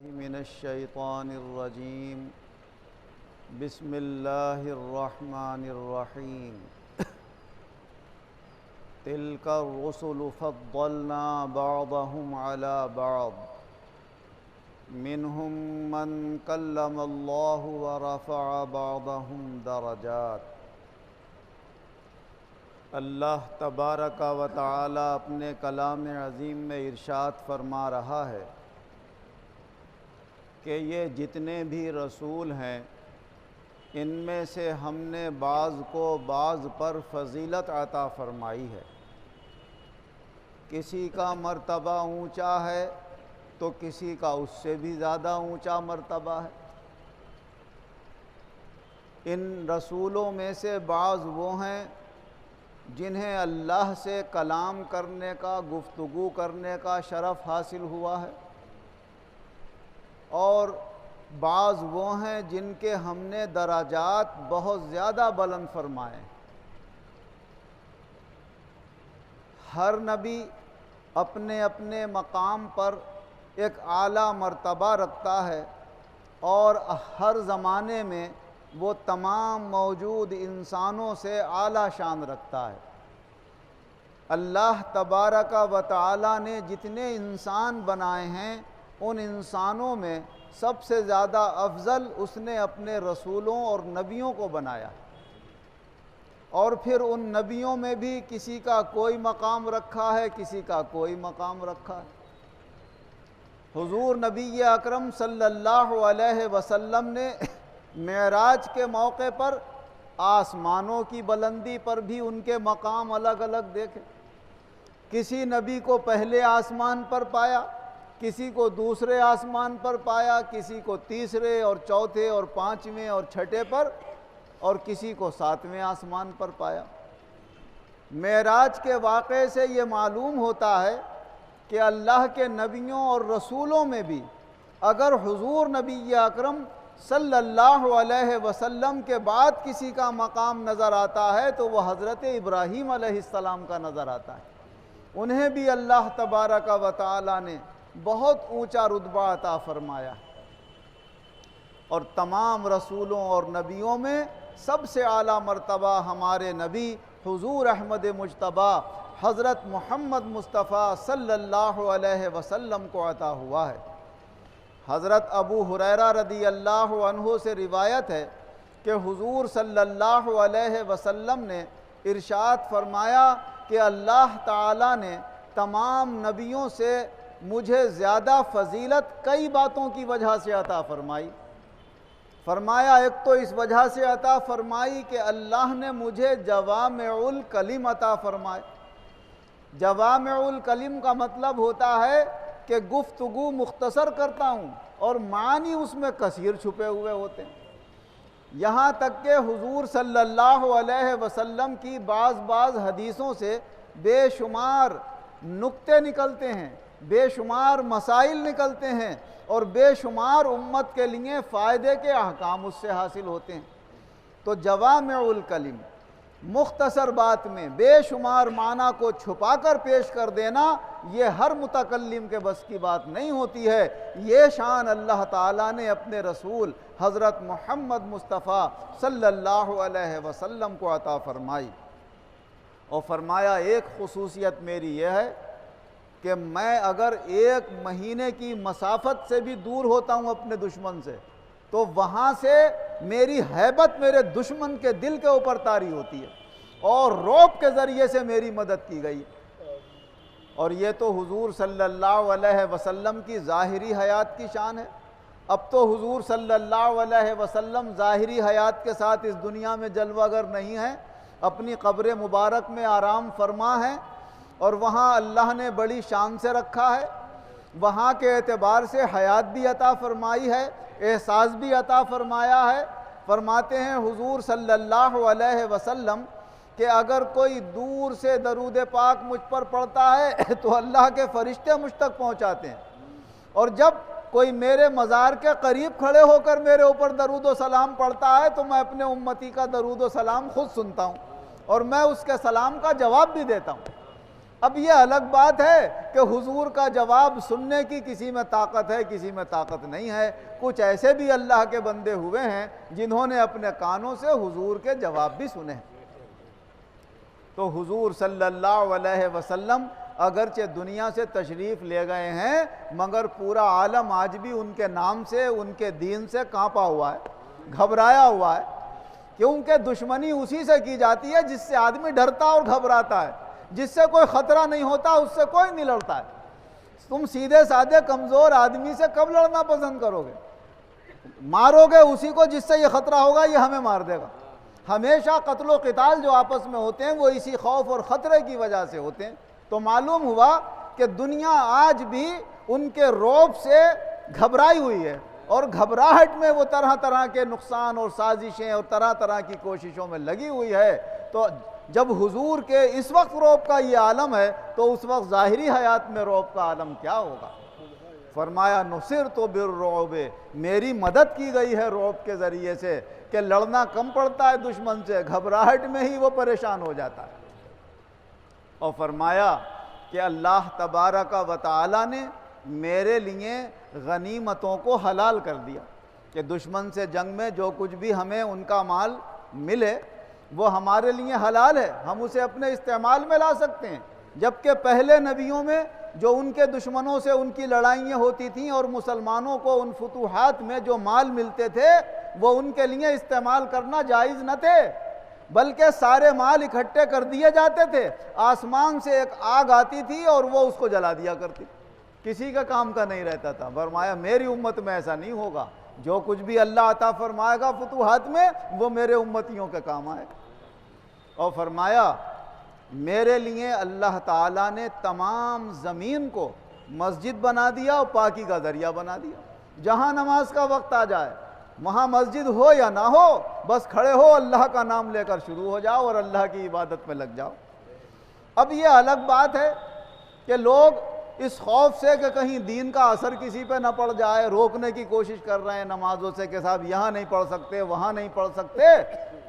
من الشیطان الرجیم بسم اللہ الرحمن الرحیم تلک الرسل فضلنا بعضهم على بعض منهم من کلم اللہ ورفع بعضهم درجات۔ اللہ تبارک و تعالی اپنے کلام عظیم میں ارشاد فرما رہا ہے کہ یہ جتنے بھی رسول ہیں ان میں سے ہم نے بعض کو بعض پر فضیلت عطا فرمائی ہے۔ کسی کا مرتبہ اونچا ہے تو کسی کا اس سے بھی زیادہ اونچا مرتبہ ہے۔ ان رسولوں میں سے بعض وہ ہیں جنہیں اللہ سے کلام کرنے کا، گفتگو کرنے کا شرف حاصل ہوا ہے، اور بعض وہ ہیں جن کے ہم نے درجات بہت زیادہ بلند فرمائے۔ ہر نبی اپنے اپنے مقام پر ایک اعلیٰ مرتبہ رکھتا ہے، اور ہر زمانے میں وہ تمام موجود انسانوں سے اعلیٰ شان رکھتا ہے۔ اللہ تبارک و تعالی نے جتنے انسان بنائے ہیں ان انسانوں میں سب سے زیادہ افضل اس نے اپنے رسولوں اور نبیوں کو بنایا، اور پھر ان نبیوں میں بھی کسی کا کوئی مقام رکھا ہے، کسی کا کوئی مقام رکھا ہے۔ حضور نبی اکرم صلی اللہ علیہ وسلم نے معراج کے موقع پر آسمانوں کی بلندی پر بھی ان کے مقام الگ الگ دیکھے۔ کسی نبی کو پہلے آسمان پر پایا، کسی کو دوسرے آسمان پر پایا، کسی کو تیسرے اور چوتھے اور پانچویں اور چھٹے پر، اور کسی کو ساتویں آسمان پر پایا۔ معراج کے واقعے سے یہ معلوم ہوتا ہے کہ اللہ کے نبیوں اور رسولوں میں بھی اگر حضور نبی اکرم صلی اللہ علیہ وسلم کے بعد کسی کا مقام نظر آتا ہے تو وہ حضرت ابراہیم علیہ السلام کا نظر آتا ہے۔ انہیں بھی اللہ تبارک و تعالی نے بہت اونچا رتبہ عطا فرمایا، اور تمام رسولوں اور نبیوں میں سب سے اعلیٰ مرتبہ ہمارے نبی حضور احمد مجتبیٰ حضرت محمد مصطفیٰ صلی اللہ علیہ وسلم کو عطا ہوا ہے۔ حضرت ابو ہریرہ رضی اللہ عنہ سے روایت ہے کہ حضور صلی اللہ علیہ وسلم نے ارشاد فرمایا کہ اللہ تعالیٰ نے تمام نبیوں سے مجھے زیادہ فضیلت کئی باتوں کی وجہ سے عطا فرمائی۔ فرمایا ایک تو اس وجہ سے عطا فرمائی کہ اللہ نے مجھے جوامع الکلم عطا فرمائے۔ جوامع الکلم کا مطلب ہوتا ہے کہ گفتگو مختصر کرتا ہوں اور معنی اس میں کثیر چھپے ہوئے ہوتے ہیں۔ یہاں تک کہ حضور صلی اللہ علیہ وسلم کی بعض حدیثوں سے بے شمار نکتے نکلتے ہیں، بے شمار مسائل نکلتے ہیں، اور بے شمار امت کے لیے فائدے کے احکام اس سے حاصل ہوتے ہیں۔ تو جوامع الکلم، مختصر بات میں بے شمار معنی کو چھپا کر پیش کر دینا، یہ ہر متکلم کے بس کی بات نہیں ہوتی ہے۔ یہ شان اللہ تعالیٰ نے اپنے رسول حضرت محمد مصطفیٰ صلی اللہ علیہ وسلم کو عطا فرمائی، اور فرمایا ایک خصوصیت میری یہ ہے کہ میں اگر ایک مہینے کی مسافت سے بھی دور ہوتا ہوں اپنے دشمن سے تو وہاں سے میری ہیبت میرے دشمن کے دل کے اوپر طاری ہوتی ہے، اور رعب کے ذریعے سے میری مدد کی گئی۔ اور یہ تو حضور صلی اللہ علیہ وسلم کی ظاہری حیات کی شان ہے۔ اب تو حضور صلی اللہ علیہ وسلم ظاہری حیات کے ساتھ اس دنیا میں جلوہ گر نہیں ہیں، اپنی قبر مبارک میں آرام فرما ہیں، اور وہاں اللہ نے بڑی شان سے رکھا ہے۔ وہاں کے اعتبار سے حیات بھی عطا فرمائی ہے، احساس بھی عطا فرمایا ہے۔ فرماتے ہیں حضور صلی اللہ علیہ وسلم کہ اگر کوئی دور سے درود پاک مجھ پر پڑھتا ہے تو اللہ کے فرشتے مجھ تک پہنچاتے ہیں، اور جب کوئی میرے مزار کے قریب کھڑے ہو کر میرے اوپر درود و سلام پڑھتا ہے تو میں اپنے امتی کا درود و سلام خود سنتا ہوں، اور میں اس کے سلام کا جواب بھی دیتا ہوں۔ اب یہ الگ بات ہے کہ حضور کا جواب سننے کی کسی میں طاقت ہے، کسی میں طاقت نہیں ہے۔ کچھ ایسے بھی اللہ کے بندے ہوئے ہیں جنہوں نے اپنے کانوں سے حضور کے جواب بھی سنے۔ تو حضور صلی اللہ علیہ وسلم اگرچہ دنیا سے تشریف لے گئے ہیں، مگر پورا عالم آج بھی ان کے نام سے، ان کے دین سے کانپا ہوا ہے، گھبرایا ہوا ہے، کیونکہ دشمنی اسی سے کی جاتی ہے جس سے آدمی ڈرتا اور گھبراتا ہے۔ جس سے کوئی خطرہ نہیں ہوتا اس سے کوئی نہیں لڑتا ہے۔ تم سیدھے سادھے کمزور آدمی سے کب لڑنا پسند کرو گے؟ مارو گے اسی کو جس سے یہ خطرہ ہوگا یہ ہمیں مار دے گا۔ ہمیشہ قتل و قتال جو آپس میں ہوتے ہیں وہ اسی خوف اور خطرے کی وجہ سے ہوتے ہیں۔ تو معلوم ہوا کہ دنیا آج بھی ان کے رعب سے گھبرائی ہوئی ہے، اور گھبراہٹ میں وہ طرح طرح کے نقصان اور سازشیں اور طرح طرح کی کوششوں میں لگی ہوئی ہے۔ تو جب حضور کے اس وقت رعب کا یہ عالم ہے تو اس وقت ظاہری حیات میں رعب کا عالم کیا ہوگا؟ فرمایا نصرت بالرعب، میری مدد کی گئی ہے رعب کے ذریعے سے، کہ لڑنا کم پڑتا ہے دشمن سے، گھبراہٹ میں ہی وہ پریشان ہو جاتا ہے۔ اور فرمایا کہ اللہ تبارک و تعالی نے میرے لیے غنیمتوں کو حلال کر دیا، کہ دشمن سے جنگ میں جو کچھ بھی ہمیں ان کا مال ملے وہ ہمارے لیے حلال ہے، ہم اسے اپنے استعمال میں لا سکتے ہیں۔ جبکہ پہلے نبیوں میں جو ان کے دشمنوں سے ان کی لڑائیاں ہوتی تھیں اور مسلمانوں کو ان فتوحات میں جو مال ملتے تھے وہ ان کے لیے استعمال کرنا جائز نہ تھے، بلکہ سارے مال اکٹھے کر دیے جاتے تھے۔ آسمان سے ایک آگ آتی تھی اور وہ اس کو جلا دیا کرتی، کسی کا کام کا نہیں رہتا تھا۔ فرمایا میری امت میں ایسا نہیں ہوگا، جو کچھ بھی اللہ عطا فرمائے گا فتوحات میں وہ میرے امتیوں کے کام آئے گا۔ اور فرمایا میرے لیے اللہ تعالیٰ نے تمام زمین کو مسجد بنا دیا اور پاکی کا ذریعہ بنا دیا۔ جہاں نماز کا وقت آ جائے، وہاں مسجد ہو یا نہ ہو، بس کھڑے ہو اللہ کا نام لے کر شروع ہو جاؤ اور اللہ کی عبادت میں لگ جاؤ۔ اب یہ الگ بات ہے کہ لوگ اس خوف سے کہ کہیں دین کا اثر کسی پہ نہ پڑ جائے روکنے کی کوشش کر رہے ہیں نمازوں سے، کہ صاحب یہاں نہیں پڑھ سکتے، وہاں نہیں پڑھ سکتے،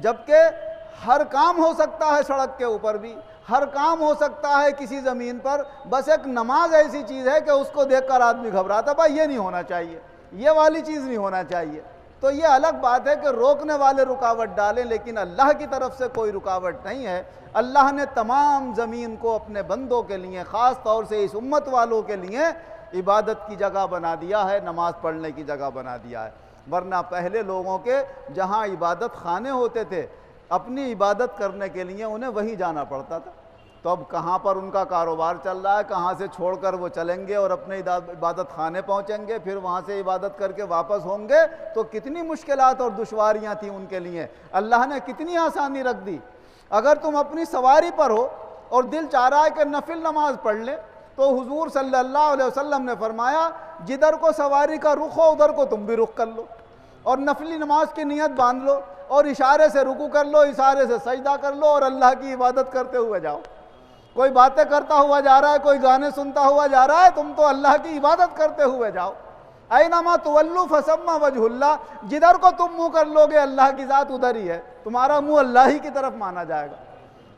جبکہ ہر کام ہو سکتا ہے سڑک کے اوپر بھی، ہر کام ہو سکتا ہے کسی زمین پر، بس ایک نماز ایسی چیز ہے کہ اس کو دیکھ کر آدمی گھبراتا، بھائی یہ نہیں ہونا چاہیے، یہ والی چیز نہیں ہونا چاہیے۔ تو یہ الگ بات ہے کہ روکنے والے رکاوٹ ڈالیں، لیکن اللہ کی طرف سے کوئی رکاوٹ نہیں ہے۔ اللہ نے تمام زمین کو اپنے بندوں کے لیے، خاص طور سے اس امت والوں کے لیے عبادت کی جگہ بنا دیا ہے، نماز پڑھنے کی جگہ بنا دیا ہے۔ ورنہ پہلے لوگوں کے جہاں عبادت خانے ہوتے تھے اپنی عبادت کرنے کے لیے انہیں وہیں جانا پڑتا تھا۔ تو اب کہاں پر ان کا کاروبار چل رہا ہے، کہاں سے چھوڑ کر وہ چلیں گے اور اپنے عبادت خانے پہنچیں گے، پھر وہاں سے عبادت کر کے واپس ہوں گے، تو کتنی مشکلات اور دشواریاں تھیں ان کے لیے۔ اللہ نے کتنی آسانی رکھ دی۔ اگر تم اپنی سواری پر ہو اور دل چاہ رہا ہے کہ نفل نماز پڑھ لے، تو حضور صلی اللہ علیہ وسلم نے فرمایا جدھر کو سواری کا رخ ہو ادھر کو تم بھی رخ کر لو، اور نفلی نماز کی نیت باندھ لو، اور اشارے سے رکوع کر لو، اشارے سے سجدہ کر لو، اور اللہ کی عبادت کرتے ہوئے جاؤ۔ کوئی باتیں کرتا ہوا جا رہا ہے، کوئی گانے سنتا ہوا جا رہا ہے، تم تو اللہ کی عبادت کرتے ہوئے جاؤ۔ اینما تولوا فثم وجہ اللہ، جدھر کو تم منہ کر لو گے اللہ کی ذات ادھر ہی ہے، تمہارا منہ اللہ ہی کی طرف مانا جائے گا۔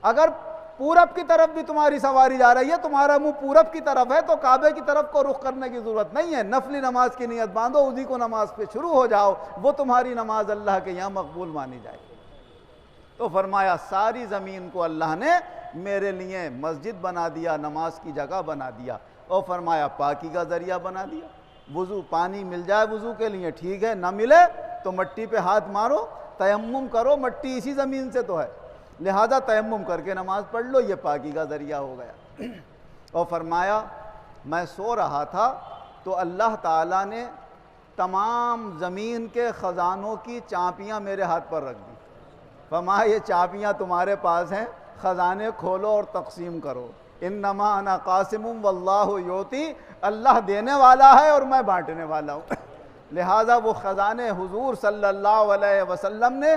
اگر پورب کی طرف بھی تمہاری سواری جا رہی ہے، تمہارا منہ پورب کی طرف ہے، تو کعبے کی طرف کو رخ کرنے کی ضرورت نہیں ہے، نفلی نماز کی نیت باندھو، اسی کو نماز پہ شروع ہو جاؤ، وہ تمہاری نماز اللہ کے یہاں مقبول مانی جائے گی۔ تو فرمایا ساری زمین کو اللہ نے میرے لیے مسجد بنا دیا، نماز کی جگہ بنا دیا، اور فرمایا پاکی کا ذریعہ بنا دیا۔ وضو، پانی مل جائے وضو کے لیے ٹھیک ہے، نہ ملے تو مٹی پہ ہاتھ مارو، تیمم کرو، مٹی اسی زمین سے تو ہے، لہذا تیمم کر کے نماز پڑھ لو، یہ پاکی کا ذریعہ ہو گیا۔ اور فرمایا میں سو رہا تھا تو اللہ تعالیٰ نے تمام زمین کے خزانوں کی چابیاں میرے ہاتھ پر رکھ دی۔ فرمایا یہ چابیاں تمہارے پاس ہیں، خزانے کھولو اور تقسیم کرو۔ انما انا قاسم واللہ یعطی، اللہ دینے والا ہے اور میں بانٹنے والا ہوں۔ لہٰذا وہ خزانے حضور صلی اللہ علیہ وسلم نے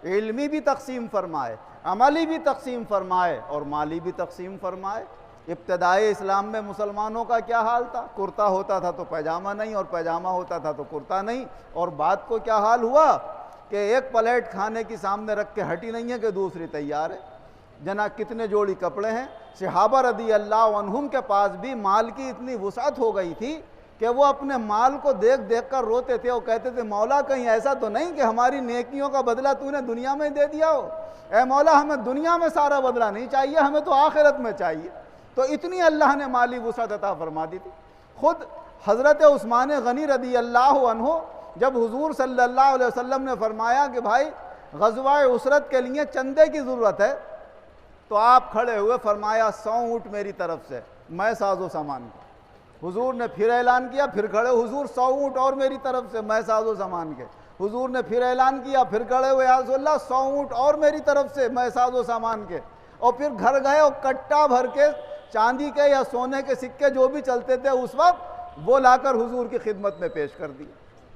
علمی بھی تقسیم فرمائے، عملی بھی تقسیم فرمائے اور مالی بھی تقسیم فرمائے۔ ابتدائی اسلام میں مسلمانوں کا کیا حال تھا؟ کرتا ہوتا تھا تو پیجامہ نہیں، اور پیجامہ ہوتا تھا تو کرتا نہیں، اور بعد کو کیا حال ہوا کہ ایک پلیٹ کھانے کی سامنے رکھ کے ہٹی نہیں ہے کہ دوسری تیار ہے۔ جنا کتنے جوڑی کپڑے ہیں۔ صحابہ رضی اللہ عنہم کے پاس بھی مال کی اتنی وسعت ہو گئی تھی کہ وہ اپنے مال کو دیکھ دیکھ کر روتے تھے، وہ کہتے تھے مولا کہیں ایسا تو نہیں کہ ہماری نیکیوں کا بدلہ تو نے دنیا میں دے دیا ہو، اے مولا ہمیں دنیا میں سارا بدلہ نہیں چاہیے، ہمیں تو آخرت میں چاہیے۔ تو اتنی اللہ نے مالی وسعت عطا فرما دی تھی۔ خود حضرت عثمان غنی رضی اللہ عنہ جب حضور صلی اللہ علیہ وسلم نے فرمایا کہ بھائی غزوہ عسرت کے لیے چندے کی ضرورت ہے، تو آپ کھڑے ہوئے، فرمایا 100 اونٹ میری طرف سے، میں ساز و سامان کے۔ حضور نے پھر اعلان کیا، پھر کھڑے، حضور 100 اونٹ اور میری طرف سے، میں ساز و سامان کے۔ حضور نے پھر اعلان کیا، پھر کھڑے ہوئے، یا رسول اللہ 100 اونٹ اور میری طرف سے، میں ساز و سامان کے۔ اور پھر گھر گئے اور کٹا بھر کے چاندی کے یا سونے کے سکے جو بھی چلتے تھے اس وقت، وہ لا کر حضور کی خدمت میں پیش کر دی۔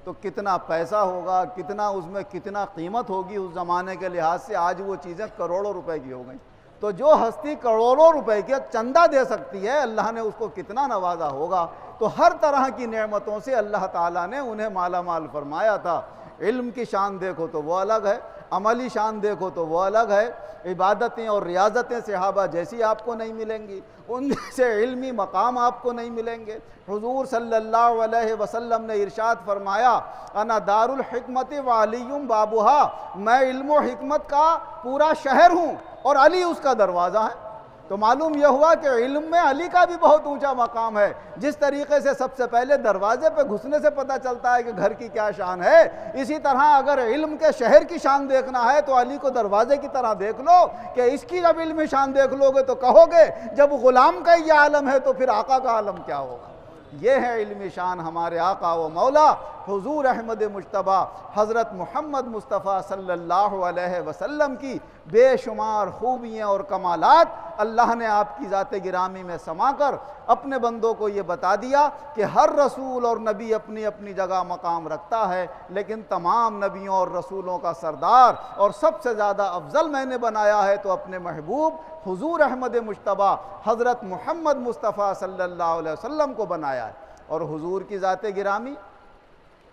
تو کتنا پیسہ ہوگا، کتنا اس میں کتنا قیمت ہوگی اس زمانے کے لحاظ سے، آج وہ چیزیں کروڑوں روپے کی ہو گئیں۔ تو جو ہستی کروڑوں روپے کی چندہ دے سکتی ہے، اللہ نے اس کو کتنا نوازا ہوگا۔ تو ہر طرح کی نعمتوں سے اللہ تعالیٰ نے انہیں مالا مال فرمایا تھا۔ علم کی شان دیکھو تو وہ الگ ہے، عملی شان دیکھو تو وہ الگ ہے۔ عبادتیں اور ریاضتیں صحابہ جیسی آپ کو نہیں ملیں گی، ان سے علمی مقام آپ کو نہیں ملیں گے۔ حضور صلی اللہ علیہ وسلم نے ارشاد فرمایا، انا دار الحکمت وعلی بابھا، میں علم و حکمت کا پورا شہر ہوں اور علی اس کا دروازہ ہے۔ تو معلوم یہ ہوا کہ علم میں علی کا بھی بہت اونچا مقام ہے۔ جس طریقے سے سب سے پہلے دروازے پہ گھسنے سے پتہ چلتا ہے کہ گھر کی کیا شان ہے، اسی طرح اگر علم کے شہر کی شان دیکھنا ہے تو علی کو دروازے کی طرح دیکھ لو کہ اس کی جب علمی شان دیکھ لو گے تو کہو گے جب غلام کا یہ عالم ہے تو پھر آقا کا عالم کیا ہوگا۔ یہ ہے علمی شان ہمارے آقا و مولا حضور احمد مجتبیٰ حضرت محمد مصطفیٰ صلی اللہ علیہ وسلم کی بے شمار خوبیاں اور کمالات اللہ نے آپ کی ذات گرامی میں سما کر اپنے بندوں کو یہ بتا دیا کہ ہر رسول اور نبی اپنی اپنی جگہ مقام رکھتا ہے، لیکن تمام نبیوں اور رسولوں کا سردار اور سب سے زیادہ افضل میں نے بنایا ہے تو اپنے محبوب حضور احمد مجتبیٰ حضرت محمد مصطفیٰ صلی اللہ علیہ وسلم کو بنایا ہے۔ اور حضور کی ذات گرامی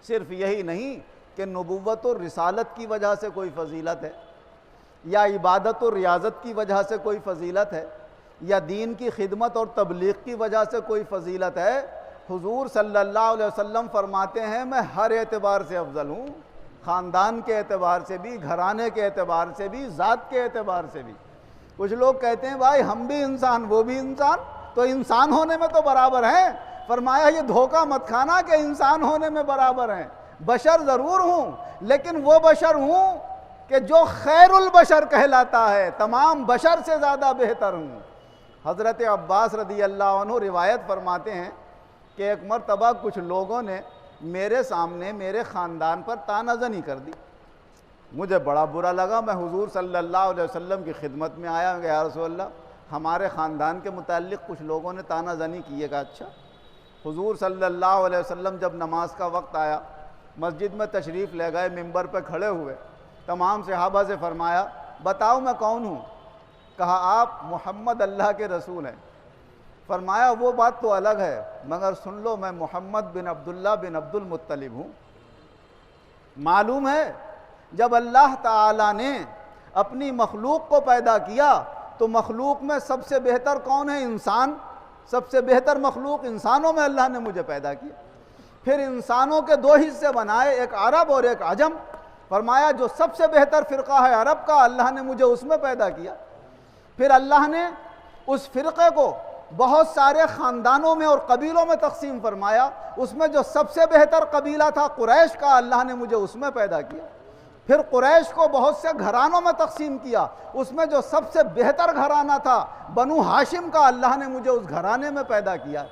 صرف یہی نہیں کہ نبوت اور رسالت کی وجہ سے کوئی فضیلت ہے، یا عبادت و ریاضت کی وجہ سے کوئی فضیلت ہے، یا دین کی خدمت اور تبلیغ کی وجہ سے کوئی فضیلت ہے۔ حضور صلی اللہ علیہ وسلم فرماتے ہیں میں ہر اعتبار سے افضل ہوں، خاندان کے اعتبار سے بھی، گھرانے کے اعتبار سے بھی، ذات کے اعتبار سے بھی۔ کچھ لوگ کہتے ہیں بھائی ہم بھی انسان وہ بھی انسان، تو انسان ہونے میں تو برابر ہیں۔ فرمایا یہ دھوکہ مت کھانا کہ انسان ہونے میں برابر ہیں، بشر ضرور ہوں لیکن وہ بشر ہوں کہ جو خیر البشر کہلاتا ہے، تمام بشر سے زیادہ بہتر ہوں۔ حضرت عباس رضی اللہ عنہ روایت فرماتے ہیں کہ ایک مرتبہ کچھ لوگوں نے میرے سامنے میرے خاندان پر طعنہ زنی کر دی۔ مجھے بڑا برا لگا، میں حضور صلی اللہ علیہ وسلم کی خدمت میں آیا کہ یا رسول اللہ ہمارے خاندان کے متعلق کچھ لوگوں نے طعنہ زنی کی ہے۔ اچھا۔ حضور صلی اللہ علیہ وسلم جب نماز کا وقت آیا مسجد میں تشریف لے گئے، ممبر پہ کھڑے ہوئے، تمام صحابہ سے فرمایا بتاؤ میں کون ہوں؟ کہا آپ محمد اللہ کے رسول ہیں۔ فرمایا وہ بات تو الگ ہے مگر سن لو میں محمد بن عبداللہ بن عبد المطلب ہوں۔ معلوم ہے جب اللہ تعالیٰ نے اپنی مخلوق کو پیدا کیا تو مخلوق میں سب سے بہتر کون ہے؟ انسان۔ سب سے بہتر مخلوق انسانوں میں اللہ نے مجھے پیدا کیا۔ پھر انسانوں کے دو حصے بنائے، ایک عرب اور ایک عجم۔ فرمایا جو سب سے بہتر فرقہ ہے عرب کا، اللہ نے مجھے اس میں پیدا کیا۔ پھر اللہ نے اس فرقے کو بہت سارے خاندانوں میں اور قبیلوں میں تقسیم فرمایا، اس میں جو سب سے بہتر قبیلہ تھا قریش کا، اللہ نے مجھے اس میں پیدا کیا۔ پھر قریش کو بہت سے گھرانوں میں تقسیم کیا، اس میں جو سب سے بہتر گھرانہ تھا بنو ہاشم کا، اللہ نے مجھے اس گھرانے میں پیدا کیا۔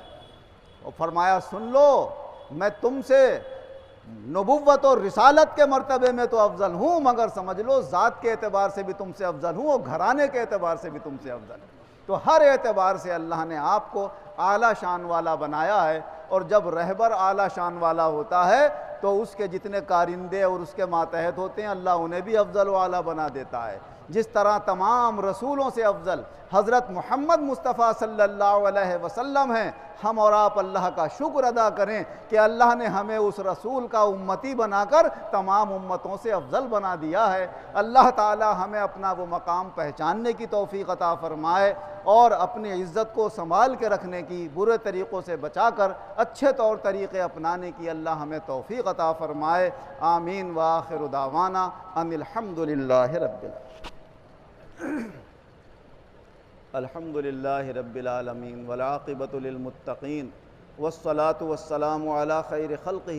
اور فرمایا سن لو میں تم سے نبوت اور رسالت کے مرتبے میں تو افضل ہوں، مگر سمجھ لو ذات کے اعتبار سے بھی تم سے افضل ہوں اور گھرانے کے اعتبار سے بھی تم سے افضل ہوں۔ تو ہر اعتبار سے اللہ نے آپ کو اعلیٰ شان والا بنایا ہے، اور جب رہبر اعلیٰ شان والا ہوتا ہے تو اس کے جتنے کارندے اور اس کے ماتحت ہوتے ہیں اللہ انہیں بھی افضل و اعلیٰ بنا دیتا ہے۔ جس طرح تمام رسولوں سے افضل حضرت محمد مصطفیٰ صلی اللہ علیہ وسلم ہیں، ہم اور آپ اللہ کا شکر ادا کریں کہ اللہ نے ہمیں اس رسول کا امتی بنا کر تمام امتوں سے افضل بنا دیا ہے۔ اللہ تعالی ہمیں اپنا وہ مقام پہچاننے کی توفیق عطا فرمائے اور اپنی عزت کو سنبھال کے رکھنے کی، برے طریقوں سے بچا کر اچھے طور طریقے اپنانے کی اللہ ہمیں توفیق عطا فرمائے۔ آمین وآخر دعوانا ان الحمدللہ رب الحمدللہ رب العالمین والعاقبۃ للمتقین والصلاة والسلام علی خیر خلقہ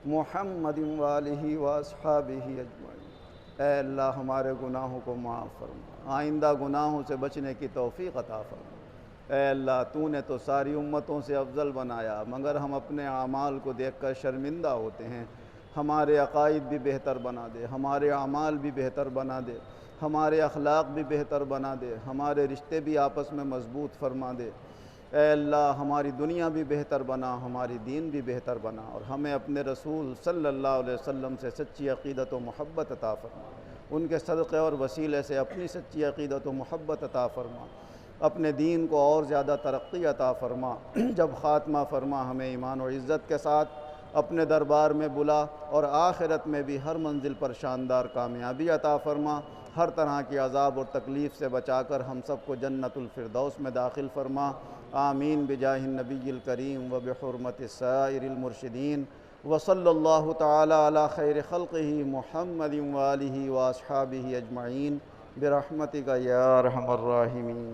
محمد وآلہ واصحابہ اجمعین۔ اے اللہ ہمارے گناہوں کو معاف فرما، آئندہ گناہوں سے بچنے کی توفیق عطا فرما۔ اے اللہ تو نے تو ساری امتوں سے افضل بنایا، مگر ہم اپنے اعمال کو دیکھ کر شرمندہ ہوتے ہیں۔ ہمارے عقائد بھی بہتر بنا دے، ہمارے اعمال بھی بہتر بنا دے، ہمارے اخلاق بھی بہتر بنا دے، ہمارے رشتے بھی آپس میں مضبوط فرما دے۔ اے اللہ ہماری دنیا بھی بہتر بنا، ہماری دین بھی بہتر بنا، اور ہمیں اپنے رسول صلی اللہ علیہ وسلم سے سچی عقیدت و محبت عطا فرما۔ ان کے صدقے اور وسیلے سے اپنی سچی عقیدت و محبت عطا فرما، اپنے دین کو اور زیادہ ترقی عطا فرما۔ جب خاتمہ فرما ہمیں ایمان و عزت کے ساتھ اپنے دربار میں بلا، اور آخرت میں بھی ہر منزل پر شاندار کامیابی عطا فرما۔ ہر طرح کی عذاب اور تکلیف سے بچا کر ہم سب کو جنت الفردوس میں داخل فرما۔ آمین بجاہ النبی الکریم و بحرمت سائر المرشدین، وصلی اللہ تعالی علی خیر خلقہ محمد وآلہ واصحابہ اجمعین برحمتک یا ارحم الراحمین۔